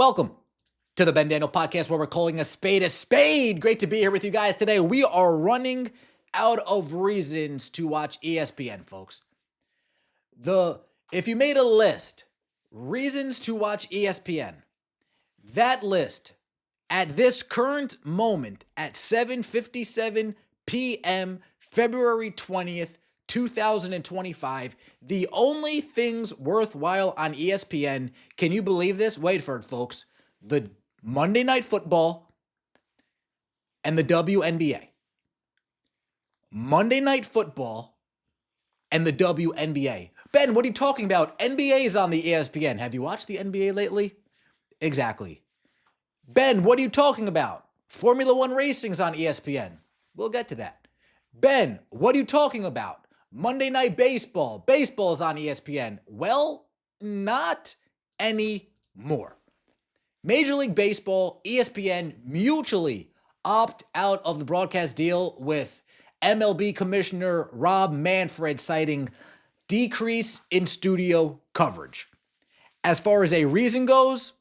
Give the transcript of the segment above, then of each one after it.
Welcome to the Ben Daniel Podcast, where we're calling a spade a spade. Great to be here with you guys today. We are running out of reasons to watch ESPN, folks. If you made a list, reasons to watch ESPN, that list at this current moment at 7:57 p.m., February 20th, 2025, the only things worthwhile on ESPN, can you believe this? Wait for it, folks. The Monday Night Football and the WNBA. Monday Night Football and the WNBA. Ben, what are you talking about? NBA is on the ESPN. Have you watched the NBA lately? Exactly. Ben, what are you talking about? Formula One racing's on ESPN. We'll get to that. Ben, what are you talking about? Monday Night Baseball. Baseball's on ESPN. Well, not anymore. Major League Baseball, ESPN mutually opt out of the broadcast deal with MLB Commissioner Rob Manfred, citing decrease in studio coverage. As far as a reason goes,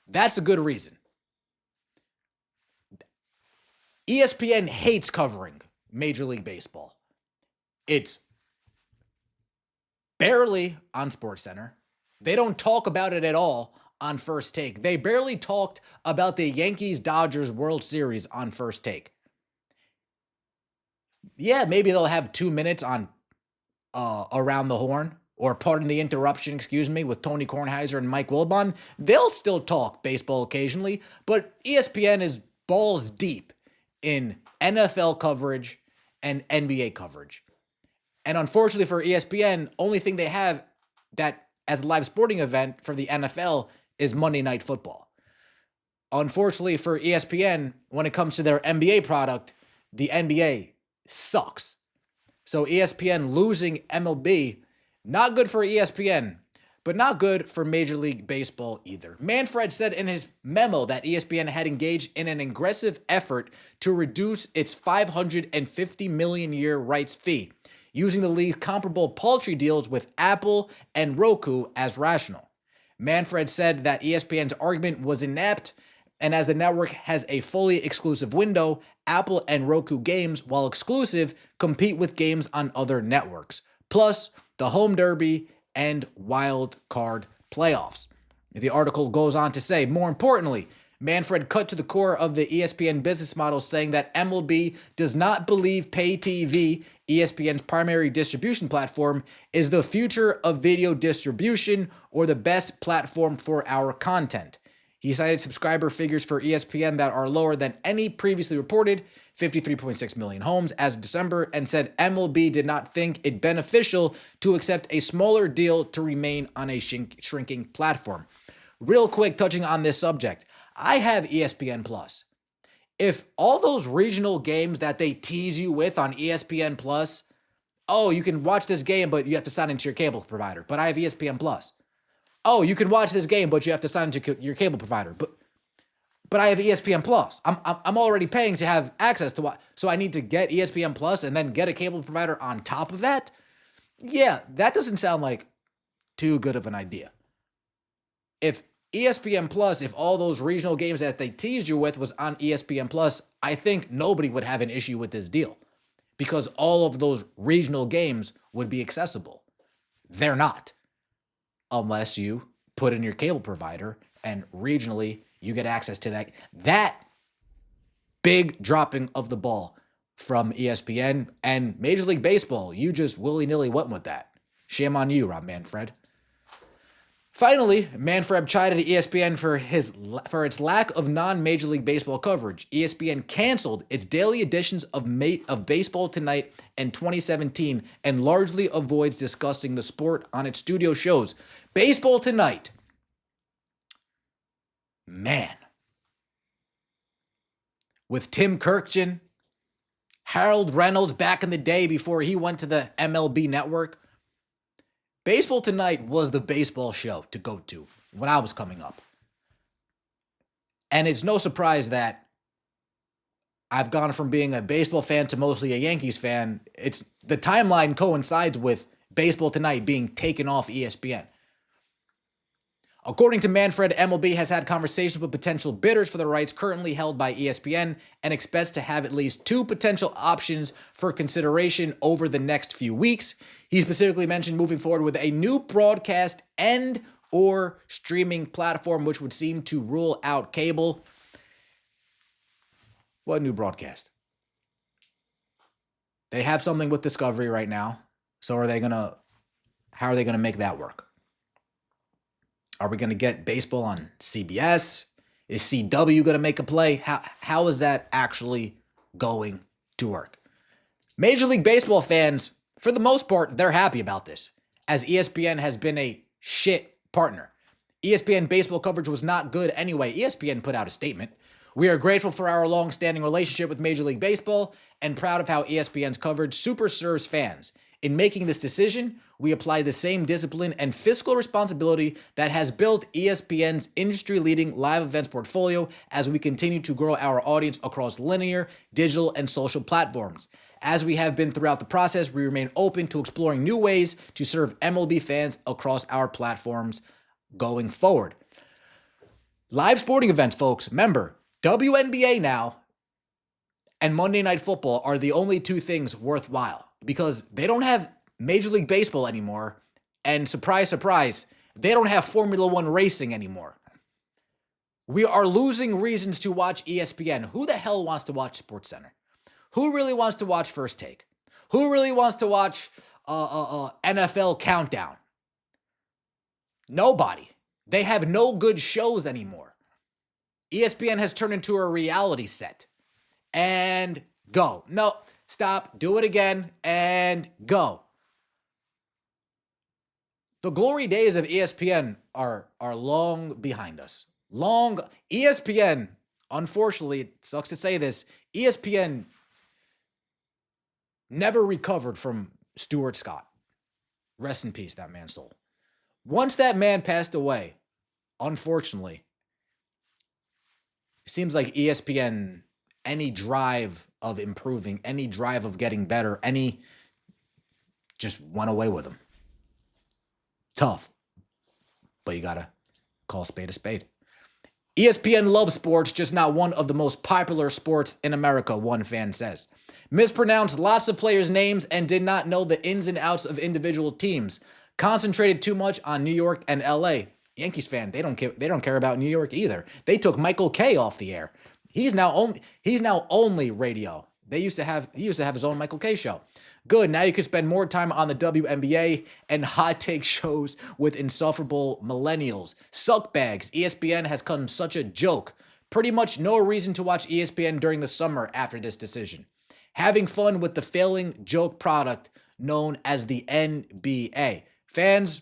that's a good reason. ESPN hates covering Major League Baseball. It's barely on SportsCenter. They don't talk about it at all on First Take. They barely talked about the Yankees-Dodgers World Series on First Take. Yeah, maybe they'll have 2 minutes on Around the Horn, or Pardon the Interruption, with Tony Kornheiser and Mike Wilbon. They'll still talk baseball occasionally, but ESPN is balls deep in NFL coverage and NBA coverage. And unfortunately for ESPN, only thing they have that as a live sporting event for the NFL is Monday Night Football. Unfortunately for ESPN, when it comes to their NBA product, the NBA sucks. So ESPN losing MLB, not good for ESPN, but not good for Major League Baseball either. Manfred said in his memo that ESPN had engaged in an aggressive effort to reduce its $550 million year rights fee, using the league's comparable paltry deals with Apple and Roku as rational. Manfred said that ESPN's argument was inept, and as the network has a fully exclusive window, Apple and Roku games, while exclusive, compete with games on other networks, plus the home derby and wild card playoffs. The article goes on to say, more importantly, Manfred cut to the core of the ESPN business model, saying that MLB does not believe pay TV, ESPN's primary distribution platform, is the future of video distribution or the best platform for our content. He cited subscriber figures for ESPN that are lower than any previously reported, 53.6 million homes as of December, and said MLB did not think it beneficial to accept a smaller deal to remain on a shrinking platform. Real quick, touching on this subject, I have ESPN Plus. If all those regional games that they tease you with on ESPN Plus, oh, you can watch this game, but you have to sign into your cable provider. But I have ESPN Plus. Oh, you can watch this game, but you have to sign into your cable provider. But I have ESPN Plus. I'm already paying to have access to what, so I need to get ESPN Plus and then get a cable provider on top of that. Yeah, that doesn't sound like too good of an idea. If ESPN Plus, if all those regional games that they teased you with was on ESPN Plus, I think nobody would have an issue with this deal because all of those regional games would be accessible. They're not, unless you put in your cable provider and regionally you get access to that. That big dropping of the ball from ESPN and Major League Baseball, you just willy-nilly went with that. Shame on you, Rob Manfred. Finally, Manfred chided ESPN for its lack of non-Major League Baseball coverage. ESPN canceled its daily editions of Baseball Tonight in 2017 and largely avoids discussing the sport on its studio shows. Baseball Tonight. Man. With Tim Kirkjian, Harold Reynolds back in the day before he went to the MLB network. Baseball Tonight was the baseball show to go to when I was coming up. And it's no surprise that I've gone from being a baseball fan to mostly a Yankees fan. The timeline coincides with Baseball Tonight being taken off ESPN. According to Manfred, MLB has had conversations with potential bidders for the rights currently held by ESPN and expects to have at least 2 potential options for consideration over the next few weeks. He specifically mentioned moving forward with a new broadcast and or streaming platform, which would seem to rule out cable. What new broadcast? They have something with Discovery right now. So how are they going to make that work? Are we going to get baseball on CBS? Is CW going to make a play? How is that actually going to work? Major League Baseball fans, for the most part, they're happy about this, as ESPN has been a shit partner. ESPN baseball coverage was not good anyway. ESPN put out a statement. We are grateful for our long-standing relationship with Major League Baseball and proud of how ESPN's coverage super serves fans. In making this decision, we apply the same discipline and fiscal responsibility that has built ESPN's industry-leading live events portfolio as we continue to grow our audience across linear, digital, and social platforms. As we have been throughout the process, we remain open to exploring new ways to serve MLB fans across our platforms going forward. Live sporting events, folks. Remember, WNBA now and Monday Night Football are the only 2 things worthwhile because they don't have Major League Baseball anymore. And surprise, surprise, they don't have Formula One racing anymore. We are losing reasons to watch ESPN. Who the hell wants to watch SportsCenter? Who really wants to watch First Take? Who really wants to watch NFL Countdown? Nobody. They have no good shows anymore. ESPN has turned into a reality set. And go. No, stop. Do it again and go. The glory days of ESPN are long behind us. Long. ESPN, unfortunately, it sucks to say this, ESPN never recovered from Stuart Scott. Rest in peace, that man's soul. Once that man passed away, unfortunately, it seems like ESPN, any drive of improving, any drive of getting better, just went away with him. Tough. But you gotta call a spade a spade. ESPN loves sports, just not one of the most popular sports in America, one fan says. Mispronounced lots of players' names and did not know the ins and outs of individual teams. Concentrated too much on New York and LA. Yankees fan, they don't care about New York either. They took Michael Kay off the air. He's now only radio. He used to have his own Michael Kay show. Good, now you can spend more time on the WNBA and hot take shows with insufferable millennials. Suckbags. ESPN has become such a joke. Pretty much no reason to watch ESPN during the summer after this decision. Having fun with the failing joke product known as the NBA. Fans,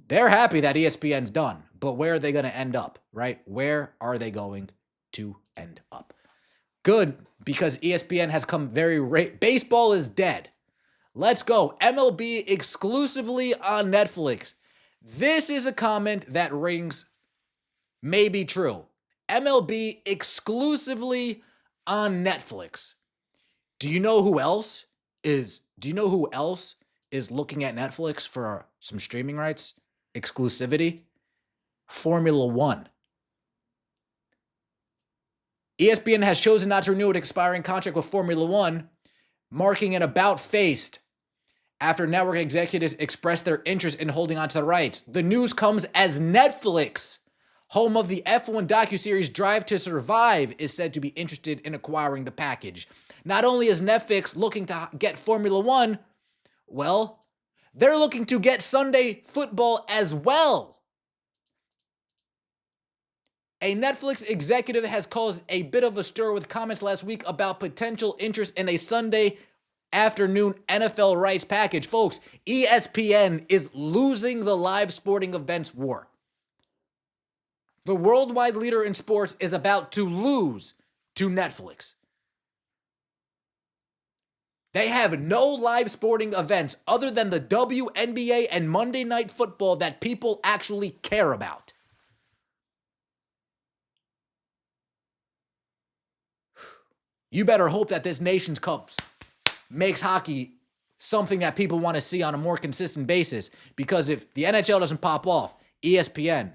they're happy that ESPN's done, but where are they going to end up, right? Where are they going to end up? Good, because ESPN has come baseball is dead. Let's go. MLB exclusively on Netflix. This is a comment that rings maybe true. MLB exclusively on Netflix. Do you know who else is looking at Netflix for some streaming rights? Exclusivity? Formula One. ESPN has chosen not to renew an expiring contract with Formula One, marking an about-face after network executives expressed their interest in holding onto the rights. The news comes as Netflix, home of the F1 docuseries Drive to Survive, is said to be interested in acquiring the package. Not only is Netflix looking to get Formula One, well, they're looking to get Sunday football as well. A Netflix executive has caused a bit of a stir with comments last week about potential interest in a Sunday afternoon NFL rights package. Folks, ESPN is losing the live sporting events war. The worldwide leader in sports is about to lose to Netflix. They have no live sporting events other than the WNBA and Monday Night Football that people actually care about. You better hope that this Nations Cup makes hockey something that people want to see on a more consistent basis. Because if the NHL doesn't pop off, ESPN.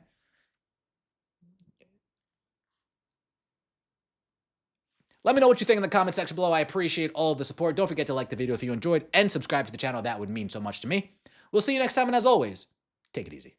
Let me know what you think in the comment section below. I appreciate all of the support. Don't forget to like the video if you enjoyed and subscribe to the channel. That would mean so much to me. We'll see you next time, and as always, take it easy.